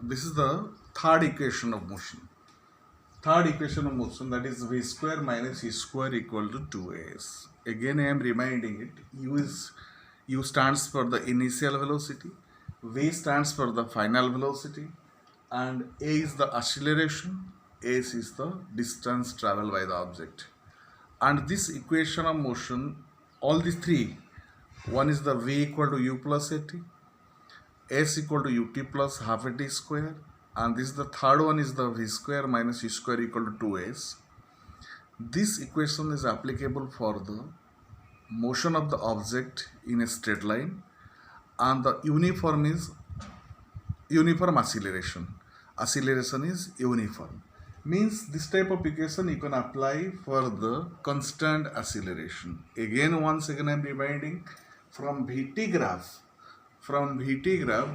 This is the third equation of motion. Third equation of motion, that is v square minus e square equal to 2as. Again I am reminding it, u stands for the initial velocity, v stands for the final velocity, and a is the acceleration, s is the distance traveled by the object. And this equation of motion, all these three, one is the v equal to u plus at, s equal to ut plus half a t square, and this is the third one is the v square minus u square equal to 2s. This equation is applicable for the motion of the object in a straight line, and the uniform is uniform acceleration. Acceleration is uniform. Means this type of equation you can apply for the constant acceleration. Once again I am reminding, from VT graph,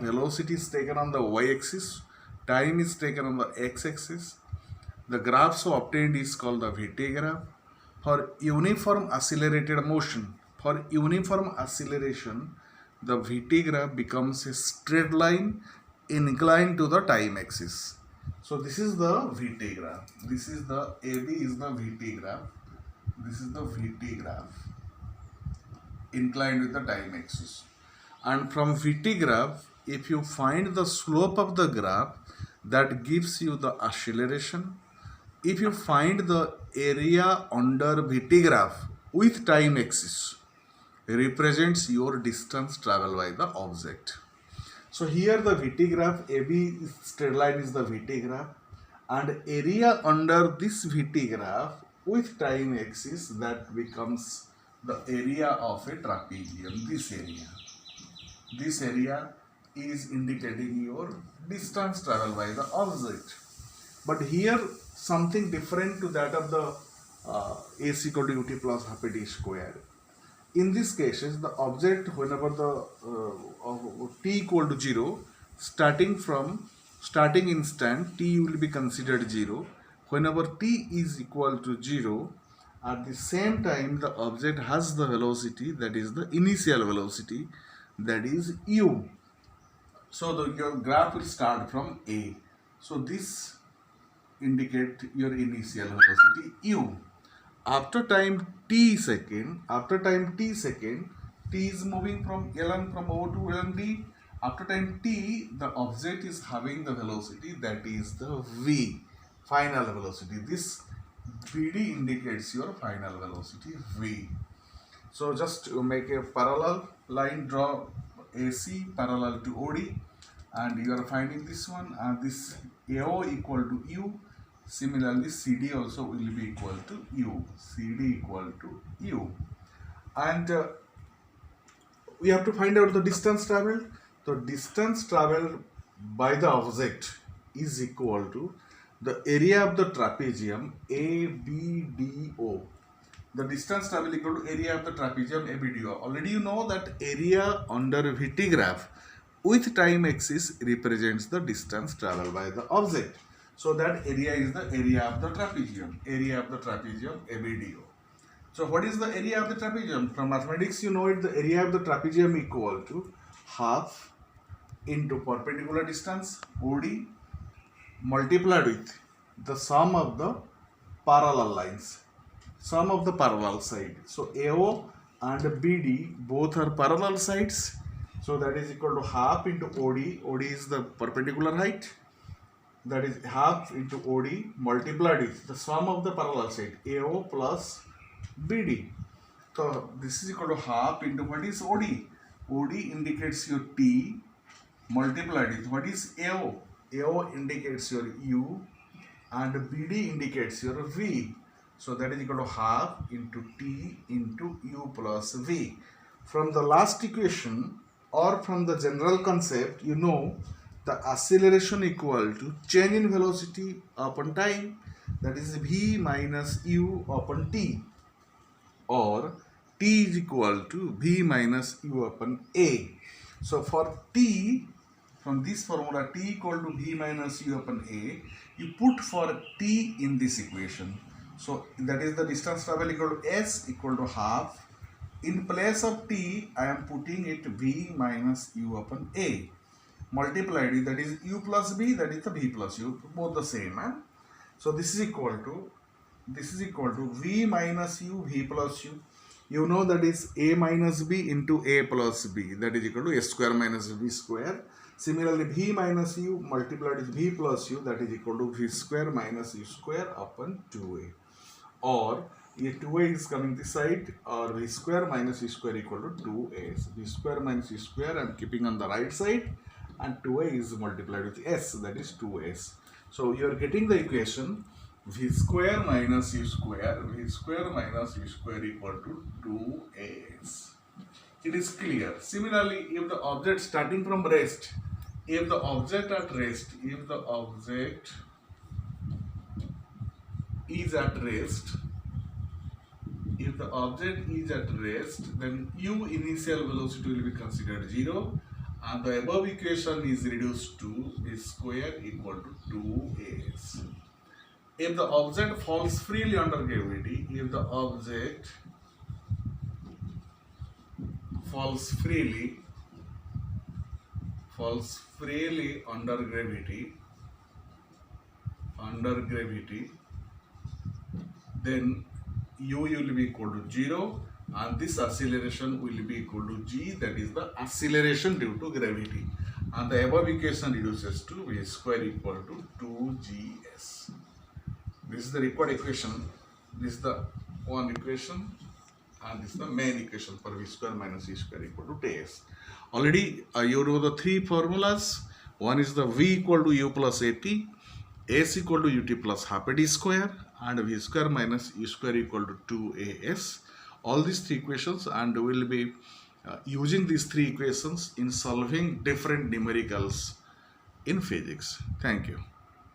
velocity is taken on the y-axis, time is taken on the x-axis. The graph so obtained is called the VT graph. For uniform accelerated motion, for uniform acceleration, the VT graph becomes a straight line inclined to the time axis. So this is the VT graph. This is the AB is the VT graph. This is the VT graph inclined with the time axis. And from VT graph, if you find the slope of the graph, that gives you the acceleration. If you find the area under VT graph with time axis, represents your distance traveled by the object. So here the VT graph, AB straight line is the VT graph, and area under this VT graph with time axis, that becomes the area of a trapezium. This area is indicating your distance traveled by the object. But here something different to that of the s equal to ut plus half a t square. In these cases, the object, whenever the t equal to 0, starting instant, t will be considered 0. Whenever t is equal to 0, at the same time the object has the velocity, that is the initial velocity, that is u. So your graph will start from a. So this indicate your initial velocity u. After time t second, t is moving from ln from O to ln. After time t, the object is having the velocity, that is the v, final velocity. This Vd indicates your final velocity v. So just make a parallel line, draw AC parallel to OD, and you are finding this one, and this AO equal to u. Similarly, CD also will be equal to u. CD equal to u. And we have to find out the distance traveled. The distance traveled by the object is equal to the area of the trapezium ABDO. The distance traveled equal to area of the trapezium ABDO. Already you know that area under VT graph with time axis represents the distance traveled by the object. So that area is the area of the trapezium ABDO. So what is the area of the trapezium? From mathematics you know it, the area of the trapezium equal to half into perpendicular distance OD multiplied with the sum of the parallel lines, sum of the parallel side. So AO and BD both are parallel sides. So that is equal to half into OD. OD is the perpendicular height. That is half into OD multiplied with the sum of the parallel side AO plus BD. So this is equal to half into what is OD? OD indicates your T multiplied with what is AO? AO indicates your U and BD indicates your V. So that is equal to half into T into U plus V. From the last equation or from the general concept, you know the acceleration equal to change in velocity upon time, that is V minus U upon T, or T is equal to V minus U upon A. So for T, from this formula T equal to V minus U upon A, you put for T in this equation. So that is the distance travel equal to S equal to half. In place of T, I am putting it V minus U upon A. multiplied with, that is u plus b, that is the v plus u, both the same. So this is equal to v minus u, v plus u. You know that is a minus b into a plus b, that is equal to a square minus v square. Similarly, v minus u multiplied with v plus u, that is equal to v square minus u square upon 2a. Or a 2a is coming this side, or v square minus u square equal to 2a. So v square minus u square I am keeping on the right side, and 2a is multiplied with s, that is 2s. So you are getting the equation v square minus u square equal to 2as. It is clear. Similarly, if the object starting from rest, if the object is at rest, then u initial velocity will be considered 0, and the above equation is reduced to v square equal to 2as. If the object falls freely under gravity, falls freely under gravity, then u will be equal to 0, and this acceleration will be equal to g, that is the acceleration due to gravity, and the above equation reduces to v square equal to 2gs. This is the required equation. This is the one equation, and this is the main equation for v square minus u square equal to ts. Already you know the three formulas. One is the v equal to u plus at, s equal to ut plus half a d square, and v square minus u square equal to 2as. All these three equations, and we will be using these three equations in solving different numericals in physics. Thank you.